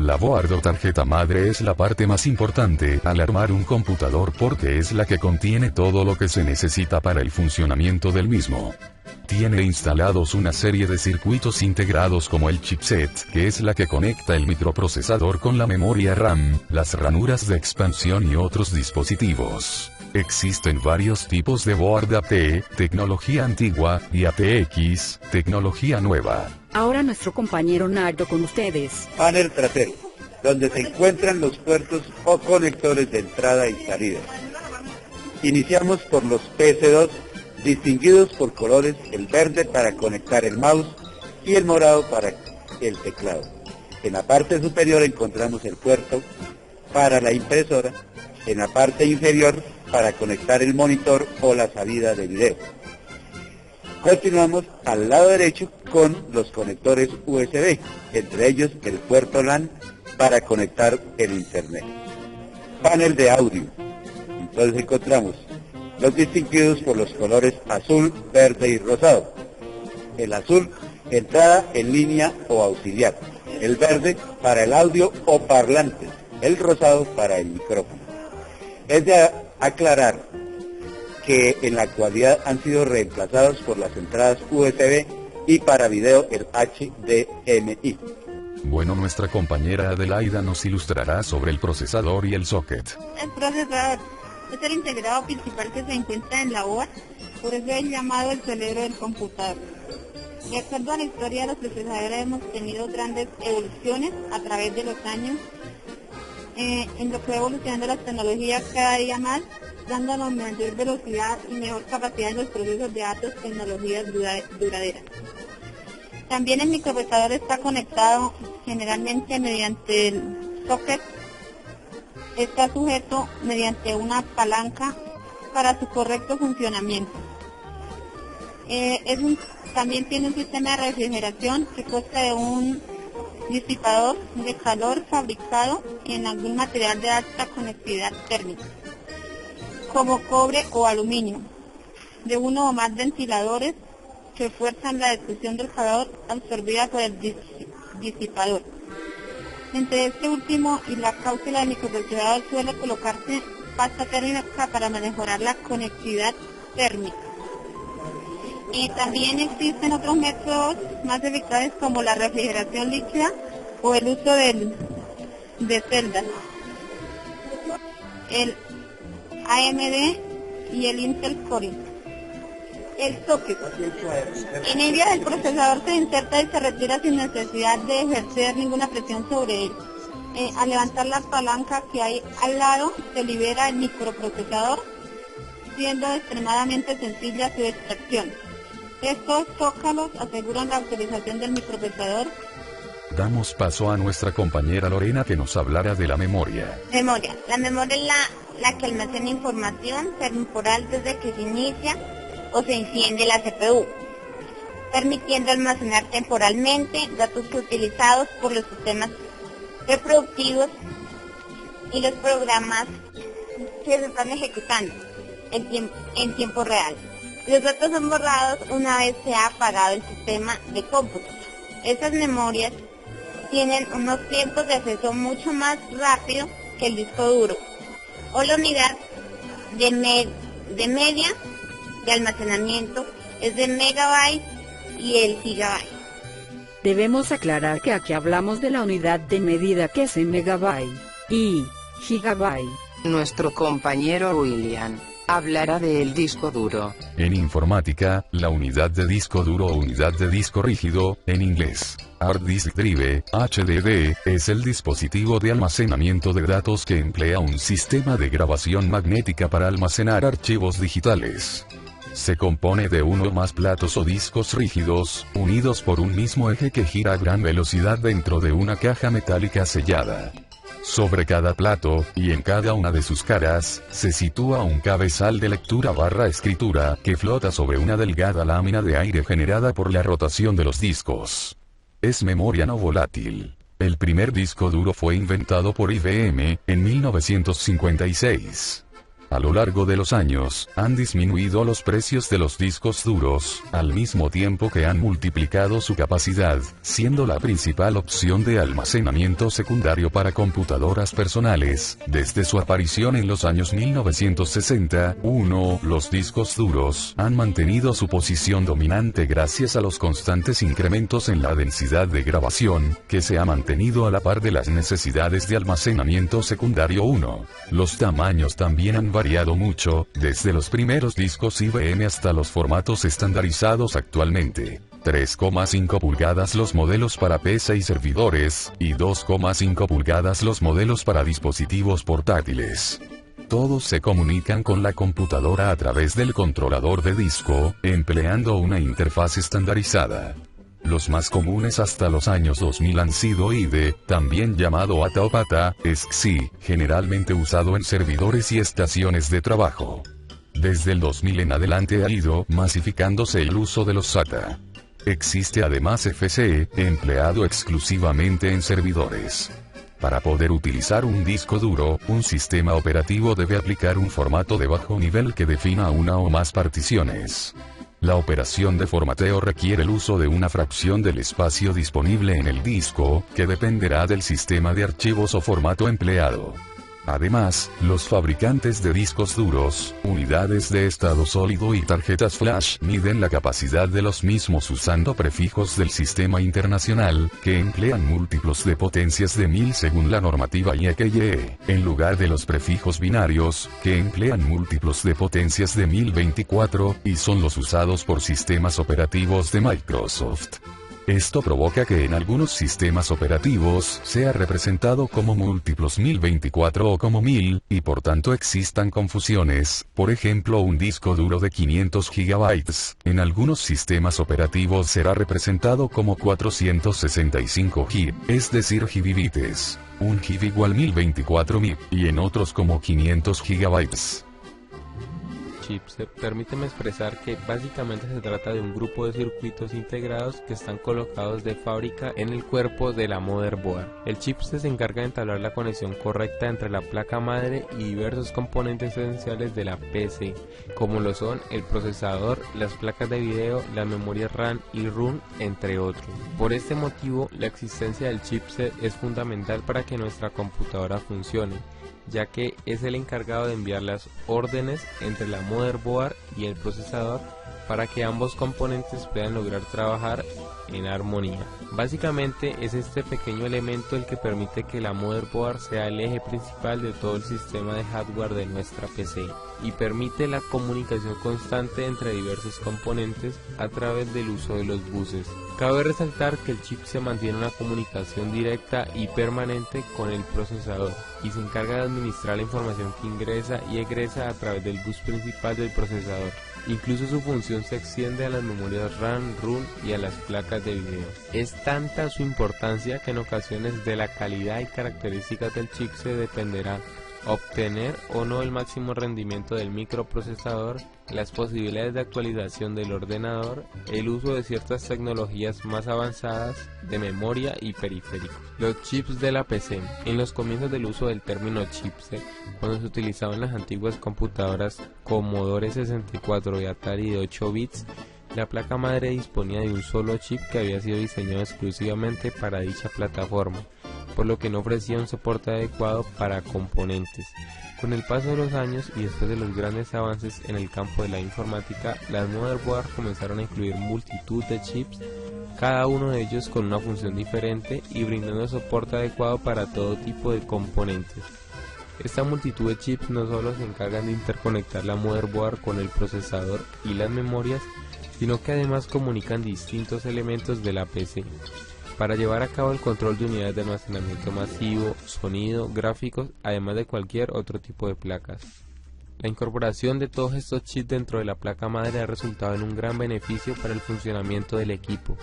La board o tarjeta madre es la parte más importante al armar un computador porque es la que contiene todo lo que se necesita para el funcionamiento del mismo. Tiene instalados una serie de circuitos integrados como el chipset, que es la que conecta el microprocesador con la memoria RAM, las ranuras de expansión y otros dispositivos. Existen varios tipos de board AT, tecnología antigua, y ATX, tecnología nueva. Ahora nuestro compañero Nardo con ustedes. Panel trasero, donde se encuentran los puertos o conectores de entrada y salida. Iniciamos por los PC2, distinguidos por colores, el verde para conectar el mouse y el morado para el teclado. En la parte superior encontramos el puerto para la impresora, en la parte inferior para conectar el monitor o la salida de video. Continuamos al lado derecho con los conectores USB, entre ellos el puerto LAN para conectar el internet. Panel de audio. Entonces encontramos los distinguidos por los colores azul, verde y rosado. El azul, entrada en línea o auxiliar. El verde para el audio o parlantes. El rosado para el micrófono. Es de aclarar que en la actualidad han sido reemplazados por las entradas USB y para video el HDMI. Bueno, nuestra compañera Adelaida nos ilustrará sobre el procesador y el socket. El procesador es el integrado principal que se encuentra en la board, por eso es llamado el cerebro del computador. De acuerdo a la historia de los procesadores hemos tenido grandes evoluciones a través de los años, en lo que va evolucionando las tecnologías cada día más, dándonos mayor velocidad y mejor capacidad en los procesos de datos, tecnologías duraderas. También el microprocesador está conectado generalmente mediante el socket. Está sujeto mediante una palanca para su correcto funcionamiento. También tiene un sistema de refrigeración que consta de un disipador de calor fabricado en algún material de alta conectividad térmica, como cobre o aluminio, de uno o más ventiladores que fuerzan la difusión del calor absorbida por el disipador. Entre este último y la cápsula del microprocesador suele colocarse pasta térmica para mejorar la conectividad térmica. Y también existen otros métodos más eficaces como la refrigeración líquida o el uso de celdas. El AMD y el Intel Core. El socket. En ella el procesador se inserta y se retira sin necesidad de ejercer ninguna presión sobre él. Al levantar la palanca que hay al lado se libera el microprocesador, siendo extremadamente sencilla su extracción. Estos zócalos aseguran la utilización del microprocesador. Damos paso a nuestra compañera Lorena que nos hablará de la memoria. Memoria. La memoria es la que almacena información temporal desde que se inicia o se enciende la CPU, permitiendo almacenar temporalmente datos utilizados por los sistemas reproductivos y los programas que se están ejecutando en tiempo real. Los datos son borrados una vez se ha apagado el sistema de cómputo. Estas memorias tienen unos tiempos de acceso mucho más rápido que el disco duro o la unidad de media de almacenamiento es de megabytes y el gigabyte. Debemos aclarar que aquí hablamos de la unidad de medida que es en megabyte y gigabyte. Nuestro compañero William hablará del disco duro. En informática, la unidad de disco duro o unidad de disco rígido, en inglés, Hard Disk Drive, HDD, es el dispositivo de almacenamiento de datos que emplea un sistema de grabación magnética para almacenar archivos digitales. Se compone de uno o más platos o discos rígidos, unidos por un mismo eje que gira a gran velocidad dentro de una caja metálica sellada. Sobre cada plato, y en cada una de sus caras, se sitúa un cabezal de lectura/escritura, que flota sobre una delgada lámina de aire generada por la rotación de los discos. Es memoria no volátil. El primer disco duro fue inventado por IBM, en 1956. A lo largo de los años, han disminuido los precios de los discos duros, al mismo tiempo que han multiplicado su capacidad, siendo la principal opción de almacenamiento secundario para computadoras personales. Desde su aparición en los años 1961, los discos duros han mantenido su posición dominante gracias a los constantes incrementos en la densidad de grabación, que se ha mantenido a la par de las necesidades de almacenamiento secundario 1. Los tamaños también han variado mucho, desde los primeros discos IBM hasta los formatos estandarizados actualmente. 3,5 pulgadas los modelos para PC y servidores, y 2,5 pulgadas los modelos para dispositivos portátiles. Todos se comunican con la computadora a través del controlador de disco, empleando una interfaz estandarizada. Los más comunes hasta los años 2000 han sido IDE, también llamado ATA o PATA, SCSI, generalmente usado en servidores y estaciones de trabajo. Desde el 2000 en adelante ha ido masificándose el uso de los SATA. Existe además FCE, empleado exclusivamente en servidores. Para poder utilizar un disco duro, un sistema operativo debe aplicar un formato de bajo nivel que defina una o más particiones. La operación de formateo requiere el uso de una fracción del espacio disponible en el disco, que dependerá del sistema de archivos o formato empleado. Además, los fabricantes de discos duros, unidades de estado sólido y tarjetas flash miden la capacidad de los mismos usando prefijos del sistema internacional, que emplean múltiplos de potencias de 1000 según la normativa IEEE, en lugar de los prefijos binarios, que emplean múltiplos de potencias de 1024, y son los usados por sistemas operativos de Microsoft. Esto provoca que en algunos sistemas operativos sea representado como múltiplos 1024 o como 1000, y por tanto existan confusiones. Por ejemplo, un disco duro de 500 GB, en algunos sistemas operativos será representado como 465 GB, es decir gigabytes. Un GB igual 1024 MB, y en otros como 500 GB. Chipset, permíteme expresar que básicamente se trata de un grupo de circuitos integrados que están colocados de fábrica en el cuerpo de la motherboard. El chipset se encarga de entablar la conexión correcta entre la placa madre y diversos componentes esenciales de la PC, como lo son el procesador, las placas de video, las memorias RAM y ROM, entre otros. Por este motivo, la existencia del chipset es fundamental para que nuestra computadora funcione, ya que es el encargado de enviar las órdenes entre la motherboard y el procesador para que ambos componentes puedan lograr trabajar en armonía. Básicamente es este pequeño elemento el que permite que la motherboard sea el eje principal de todo el sistema de hardware de nuestra PC y permite la comunicación constante entre diversos componentes a través del uso de los buses. Cabe resaltar que el chip se mantiene una comunicación directa y permanente con el procesador y se encarga de administrar la información que ingresa y egresa a través del bus principal del procesador. Incluso su función se extiende a las memorias RAM, ROM y a las placas de video. Es tanta su importancia que en ocasiones de la calidad y características del chip se dependerá obtener o no el máximo rendimiento del microprocesador, las posibilidades de actualización del ordenador, el uso de ciertas tecnologías más avanzadas de memoria y periféricos. Los chips de la PC. En los comienzos del uso del término chipset, cuando se utilizaba en las antiguas computadoras Commodore 64 y Atari de 8 bits, la placa madre disponía de un solo chip que había sido diseñado exclusivamente para dicha plataforma, por lo que no ofrecía un soporte adecuado para componentes. Con el paso de los años y después de los grandes avances en el campo de la informática, las motherboards comenzaron a incluir multitud de chips, cada uno de ellos con una función diferente y brindando soporte adecuado para todo tipo de componentes. Esta multitud de chips no solo se encargan de interconectar la motherboard con el procesador y las memorias, sino que además comunican distintos elementos de la PC para llevar a cabo el control de unidades de almacenamiento masivo, sonido, gráficos, además de cualquier otro tipo de placas. La incorporación de todos estos chips dentro de la placa madre ha resultado en un gran beneficio para el funcionamiento del equipo,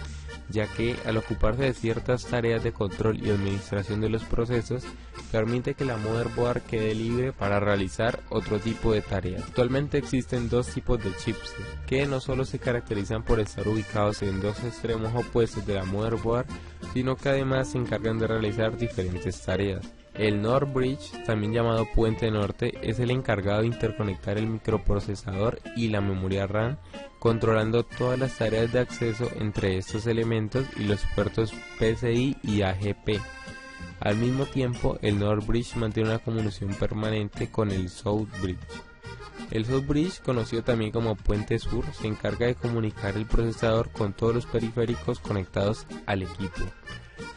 ya que al ocuparse de ciertas tareas de control y administración de los procesos, permite que la motherboard quede libre para realizar otro tipo de tareas. Actualmente existen dos tipos de chips, que no solo se caracterizan por estar ubicados en dos extremos opuestos de la motherboard, sino que además se encargan de realizar diferentes tareas. El NOR Bridge, también llamado puente norte, es el encargado de interconectar el microprocesador y la memoria RAM, controlando todas las tareas de acceso entre estos elementos y los puertos PCI y AGP. Al mismo tiempo, el NOR Bridge mantiene una comunicación permanente con el South Bridge. El South Bridge, conocido también como puente sur, se encarga de comunicar el procesador con todos los periféricos conectados al equipo.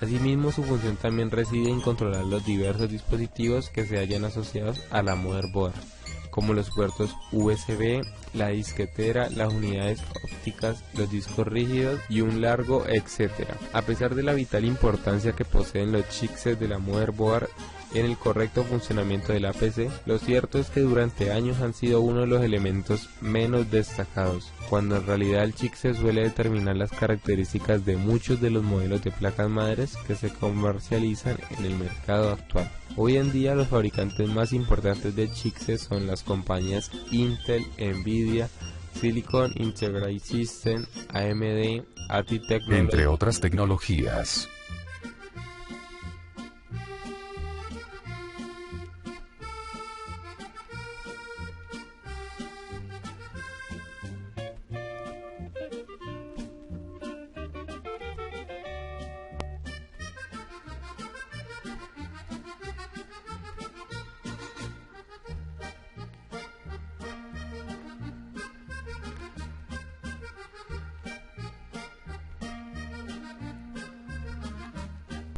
Asimismo, su función también reside en controlar los diversos dispositivos que se hallan asociados a la motherboard, como los puertos USB, la disquetera, las unidades ópticas, los discos rígidos y un largo etcétera. A pesar de la vital importancia que poseen los chipsets de la motherboard en el correcto funcionamiento de la PC, lo cierto es que durante años han sido uno de los elementos menos destacados, cuando en realidad el chipset suele determinar las características de muchos de los modelos de placas madres que se comercializan en el mercado actual. Hoy en día los fabricantes más importantes de chipsets son las compañías Intel, Nvidia, Silicon Integrated Systems, AMD, ATI Technology, entre otras tecnologías.